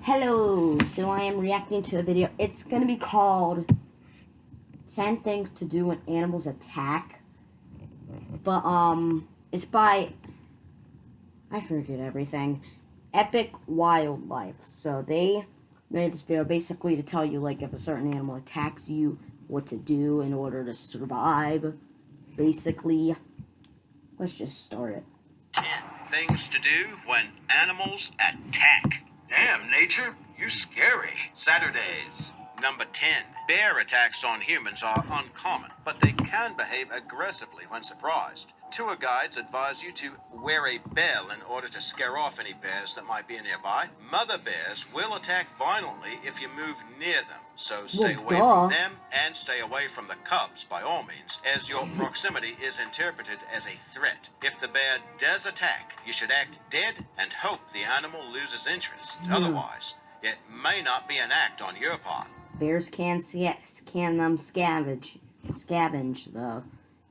Hello, so I am reacting to a video. It's going to be called 10 Things to Do When Animals Attack. But, it's by, I forget everything, Epic Wildlife. So they made this video basically to tell you, like, if a certain animal attacks you, what to do in order to survive. Basically, let's just start it. 10 things to do when animals attack. Damn, nature, you scary. Saturdays. Number 10. Bear attacks on humans are uncommon, but they can behave aggressively when surprised. Tour guides advise you to wear a bell in order to scare off any bears that might be nearby. Mother bears will attack violently if you move near them, so stay away from them and stay away from the cubs by all means, as your proximity is interpreted as a threat. If the bear does attack, you should act dead and hope the animal loses interest. Otherwise, it may not be an act on your part. Bears can scavenge though.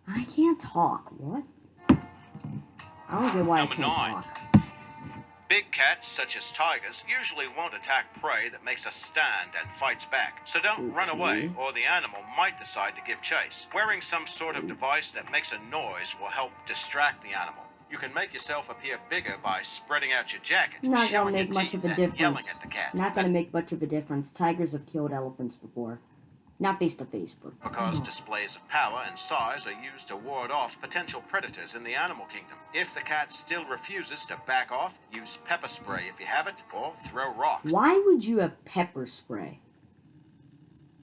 I can't talk. What? I don't get why I can't talk. Big cats, such as tigers, usually won't attack prey that makes a stand and fights back. So don't run away, or the animal might decide to give chase. Wearing some sort of device that makes a noise will help distract the animal. You can make yourself appear bigger by spreading out your jacket, Not gonna showing make your much teeth of a and yelling difference. at the cat. Not gonna make much of a difference. Tigers have killed elephants before. Not face to face, but Because displays of power and size are used to ward off potential predators in the animal kingdom. If the cat still refuses to back off, use pepper spray if you have it, or throw rocks. Why would you have pepper spray?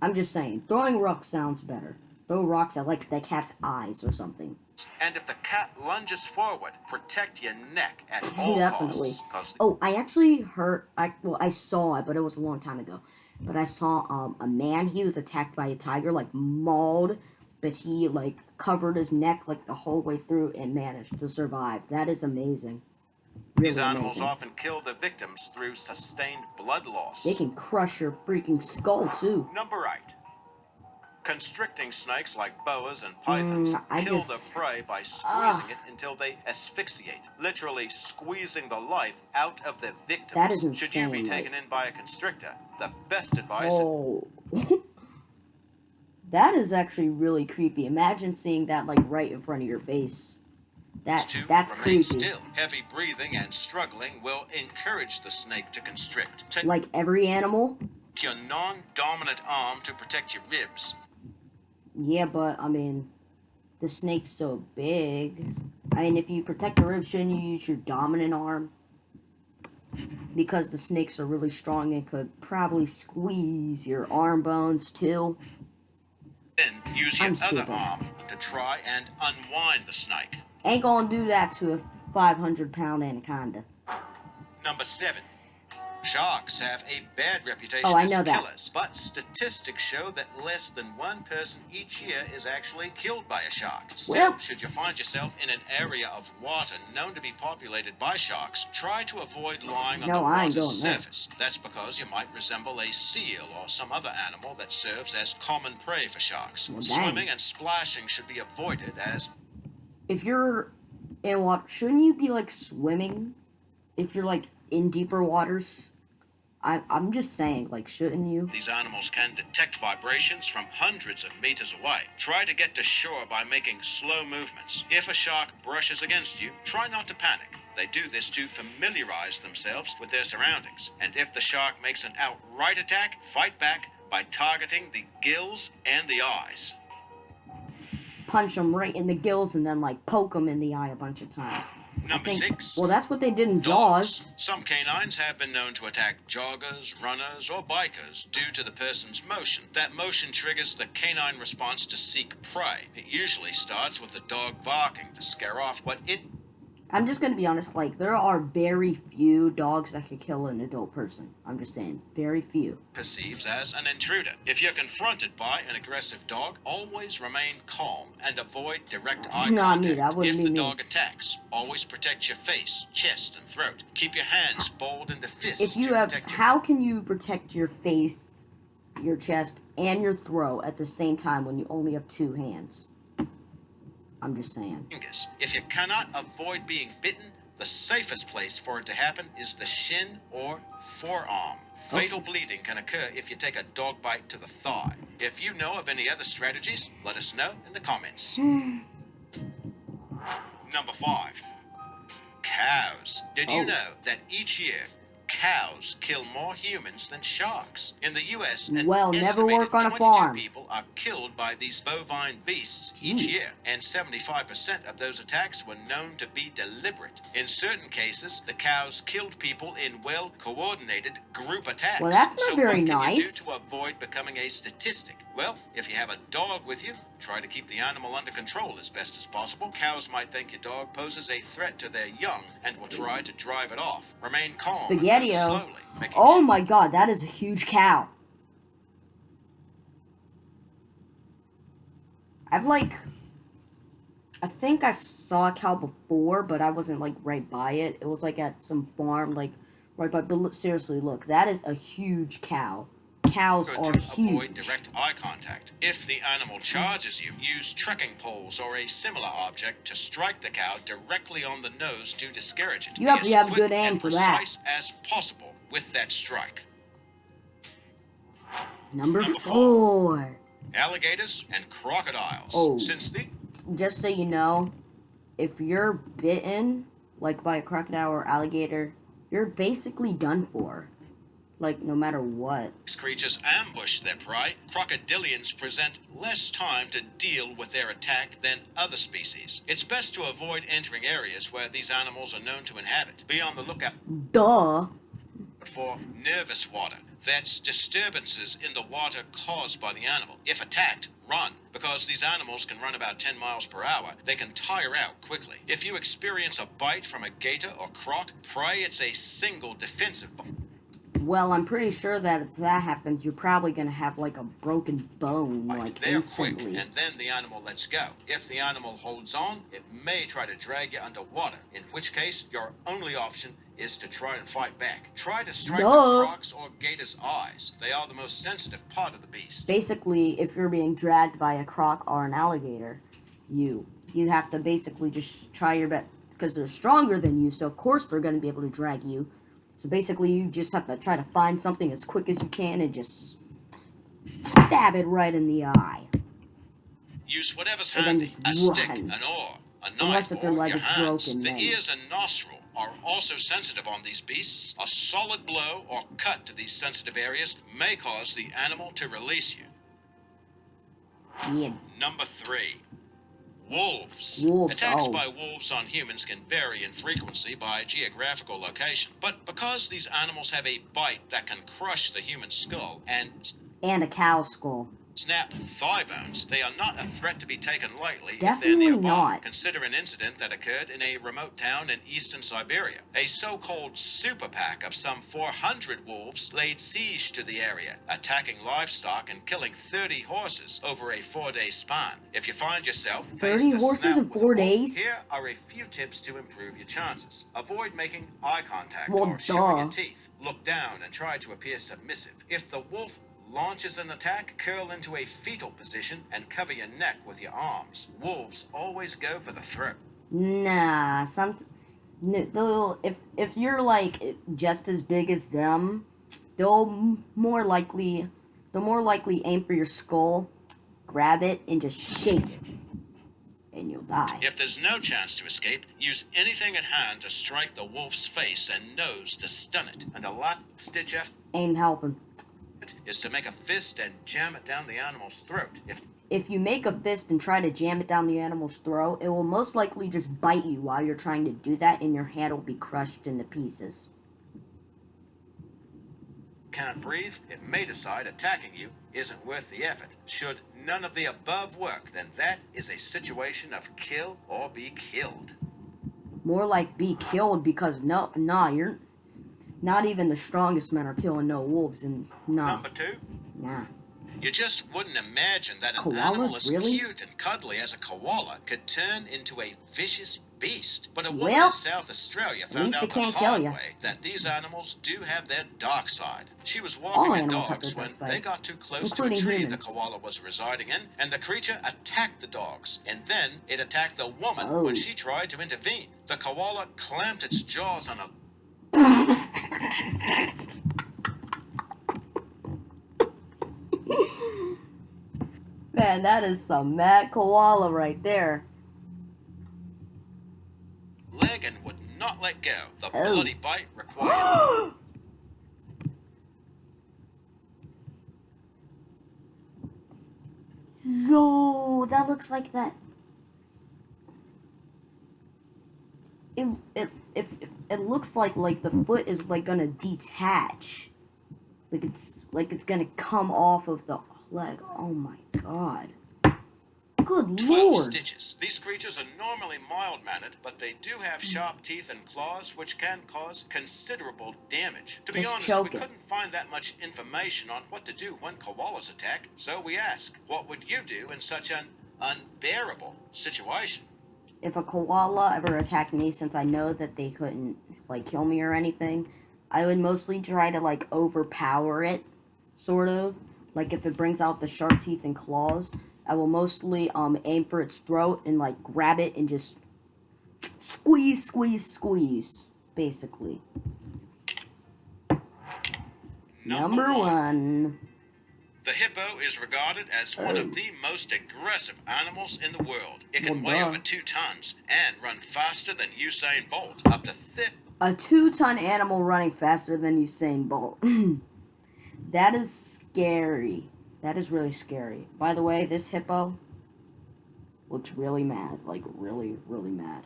I'm just saying, throwing rocks sounds better. Throw rocks at like the cat's eyes or something. And if the cat lunges forward, protect your neck at all Definitely. costs. Oh, I actually heard, I saw it, but it was a long time ago. But I saw a man, he was attacked by a tiger, like mauled, but he like covered his neck like the whole way through and managed to survive. That is amazing. Really These animals amazing. often kill their victims through sustained blood loss. They can crush your freaking skull too. Number 8. Constricting snakes like boas and pythons kill the prey by squeezing it until they asphyxiate, literally squeezing the life out of their victims. That is insane. Should you be taken in by a constrictor, the best advice... Oh. That is actually really creepy. Imagine seeing that like right in front of your face. That's creepy. Still. Heavy breathing and struggling will encourage the snake to constrict. Like every animal? Take your non-dominant arm to protect your ribs. Yeah, but, I mean, the snake's so big. I mean, if you protect the ribs, shouldn't you use your dominant arm? Because the snakes are really strong and could probably squeeze your arm bones, too. Then use your other arm to try and unwind the snake. Ain't gonna do that to a 500-pound anaconda. Number 7. Sharks have a bad reputation as killers, but statistics show that less than one person each year is actually killed by a shark. Still, should you find yourself in an area of water known to be populated by sharks, try to avoid lying on the water's surface. That's because you might resemble a seal or some other animal that serves as common prey for sharks. Swimming and splashing should be avoided as... If you're in water, shouldn't you be, like, swimming? If you're, like, in deeper waters? I'm just saying, like, shouldn't you? These animals can detect vibrations from hundreds of meters away. Try to get to shore by making slow movements. If a shark brushes against you, try not to panic. They do this to familiarize themselves with their surroundings. And if the shark makes an outright attack, fight back by targeting the gills and the eyes. Punch them right in the gills and then, like, poke them in the eye a bunch of times. Number 6. Well, that's what they did in Jaws. Some canines have been known to attack joggers, runners, or bikers due to the person's motion. That motion triggers the canine response to seek prey. It usually starts with the dog barking to scare off what it... I'm just gonna be honest, like, there are very few dogs that could kill an adult person. I'm just saying, very few. Perceives as an intruder. If you're confronted by an aggressive dog, always remain calm and avoid direct eye contact. If the dog attacks, always protect your face, chest, and throat. Keep your hands balled into fists. If you have, how can you protect your face, your chest, and your throat at the same time when you only have 2 hands? I'm just saying. If you cannot avoid being bitten, The safest place for it to happen is the shin or forearm. Fatal bleeding can occur if you take a dog bite to the thigh. If you know of any other strategies, let us know in the comments. Number 5. Cows. Did you know that each year cows kill more humans than sharks? In the U.S., an Well, never estimated work on a 22 farm. people are killed by these bovine beasts each year, and 75% of those attacks were known to be deliberate. In certain cases, the cows killed people in well-coordinated group attacks. Well, that's not so very what can nice. you do to avoid becoming a statistic? Well, if you have a dog with you, try to keep the animal under control as best as possible. Cows might think your dog poses a threat to their young and will try to drive it off. Remain calm and move Spaghetti-O. slowly, making Oh sure my god, that is a huge cow. I think I saw a cow before, but I wasn't like right by it. It was like at some farm, like right by. But seriously, look, that is a huge cow. Cows good are to avoid huge. direct eye contact. If the animal charges you, use trekking poles or a similar object to strike the cow directly on the nose to discourage it. You have Be to as have quick good aim and for that. precise as possible with that strike. Number Number 4. Alligators and crocodiles. Oh. Since the Just so you know, if you're bitten, like by a crocodile or alligator, you're basically done for. Like, no matter what. these creatures ambush their prey, crocodilians present less time to deal with their attack than other species. It's best to avoid entering areas where these animals are known to inhabit. Be on the lookout Duh. for nervous water. That's disturbances in the water caused by the animal. If attacked, run, because these animals can run about 10 miles per hour. They can tire out quickly. If you experience a bite from a gator or croc, pray it's a single defensive bite. Well, I'm pretty sure that if that happens, you're probably gonna have like a broken bone, like They're quick, instantly. and then the animal lets go. If the animal holds on, it may try to drag you underwater, in which case your only option is to try and fight back. Try to strike the Duh. croc's or gator's eyes. They are the most sensitive part of the beast. Basically, if you're being dragged by a croc or an alligator, you have to basically just try your best, because they're stronger than you, so of course they're gonna be able to drag you. So basically, you just have to try to find something as quick as you can and just stab it right in the eye. Use whatever's And then handy, just a stick, run. an oar, a knife, Unless if your or leg your is hands. broken, The then- ears and nostril are also sensitive on these beasts. A solid blow or cut to these sensitive areas may cause the animal to release you. Yeah. Number 3. Wolves. Wolves, Attacks oh. by wolves on humans can vary in frequency by geographical location. But because these animals have a bite that can crush the human skull and And a cow skull. snap thigh bones, they are not a threat to be taken lightly if Definitely they're nearby. not. Consider an incident that occurred in a remote town in eastern Siberia. A so-called super pack of some 400 wolves laid siege to the area, attacking livestock and killing 30 horses over a 4-day span. If you find yourself 30 faced a horses snap in with a 4 wolf, days? here are a few tips to improve your chances. Avoid making eye contact Well, or showing your duh. teeth. Look down and try to appear submissive. If the wolf launches an attack, curl into a fetal position and cover your neck with your arms. Wolves always go for the throat. Nah, they'll, if you're like just as big as them, they'll more likely aim for your skull, grab it, and just shake it, and you'll die. If there's no chance to escape, use anything at hand to strike the wolf's face and nose to stun it. And a last-ditch effort Ain't helping. is to make a fist and jam it down the animal's throat. If you make a fist and try to jam it down the animal's throat, it will most likely just bite you while you're trying to do that, and your hand will be crushed into pieces. Can't breathe, it may decide attacking you isn't worth the effort. Should none of the above work, then that is a situation of kill or be killed. More like be killed, because you're not even the strongest men are killing no wolves, and Number 2, nah. you just wouldn't imagine that an Koalas, animal as really? cute and cuddly as a koala could turn into a vicious beast. But a woman Well, in South Australia at found least out they the can't kill hard ya. way that these animals do have their dark side. She was All walking her animals have dogs their when dark side, they got too close to a including tree humans. the koala was residing in, and the creature attacked the dogs. And then it attacked the woman Oh. when she tried to intervene. The koala clamped its jaws on a Man, that is some mad koala right there. leg and would not let go. The Oh. bloody bite required. Yo, that looks like that. It looks like the foot is like gonna detach, like it's gonna come off of the leg. Oh my god. Good 12 lord. stitches. These creatures are normally mild-mannered, but they do have sharp teeth and claws, which can cause considerable damage. To be Just honest, choke we it. couldn't find that much information on what to do when koalas attack, so we ask, what would you do in such an unbearable situation? If a koala ever attacked me, since I know that they couldn't kill me or anything, I would mostly try to overpower it, sort of. Like if it brings out the sharp teeth and claws, I will mostly aim for its throat and grab it and just squeeze, basically. Number one. The hippo is regarded as one of the most aggressive animals in the world. It can Well, weigh duh. over 2 tons and run faster than Usain Bolt, up to A 2-ton animal running faster than Usain Bolt. That is scary. That is really scary. By the way, this hippo looks really mad. Really, really mad.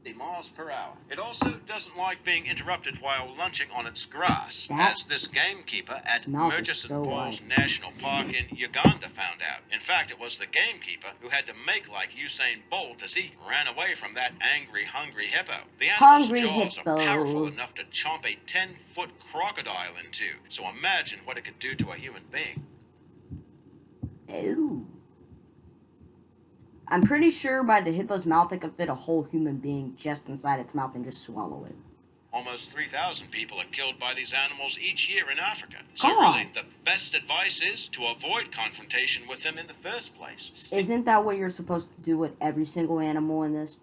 50 miles per hour. It also doesn't like being interrupted while lunching on its grass, That- as this gamekeeper at mouth is Murchison so Falls wide. National Park in Uganda found out. In fact, it was the gamekeeper who had to make like Usain Bolt as he ran away from that angry, hungry hippo. The animal's Hungry jaws hippo. are powerful enough to chomp a 10-foot crocodile in two, so imagine what it could do to a human being. Ooh. I'm pretty sure by the hippo's mouth it could fit a whole human being just inside its mouth and just swallow it. Almost 3,000 people are killed by these animals each year in Africa. So God. really, the best advice is to avoid confrontation with them in the first place. Isn't that what you're supposed to do with every single animal in this?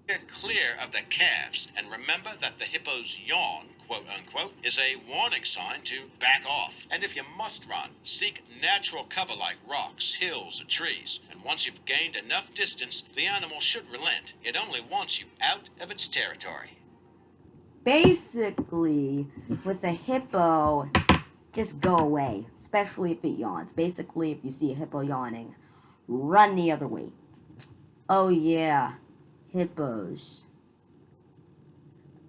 Steer clear of the calves, and remember that the hippo's yawn, quote unquote, is a warning sign to back off. And if you must run, seek natural cover like rocks, hills, or trees. And once you've gained enough distance, the animal should relent. It only wants you out of its territory. Basically, with a hippo, just go away. Especially if it yawns. Basically, if you see a hippo yawning, run the other way. Oh yeah, hippos.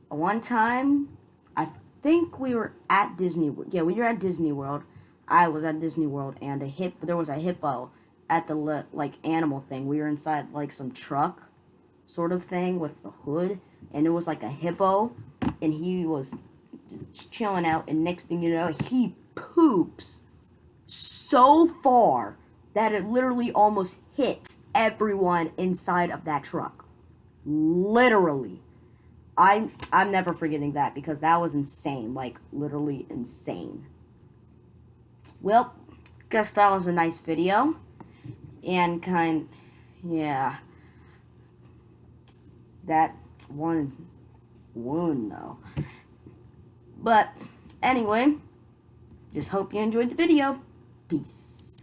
One time, I think we were at Disney. Yeah, we were at Disney World. I was at Disney World, and there was a hippo at the animal thing. We were inside some truck sort of thing with the hood, and it was like a hippo, and he was just chilling out. And next thing you know, he poops so far that it literally almost hits everyone inside of that truck. Literally. I'm never forgetting that because that was insane. Literally insane. Well, guess that was a nice video. And yeah. That one though. But anyway, just hope you enjoyed the video. Peace.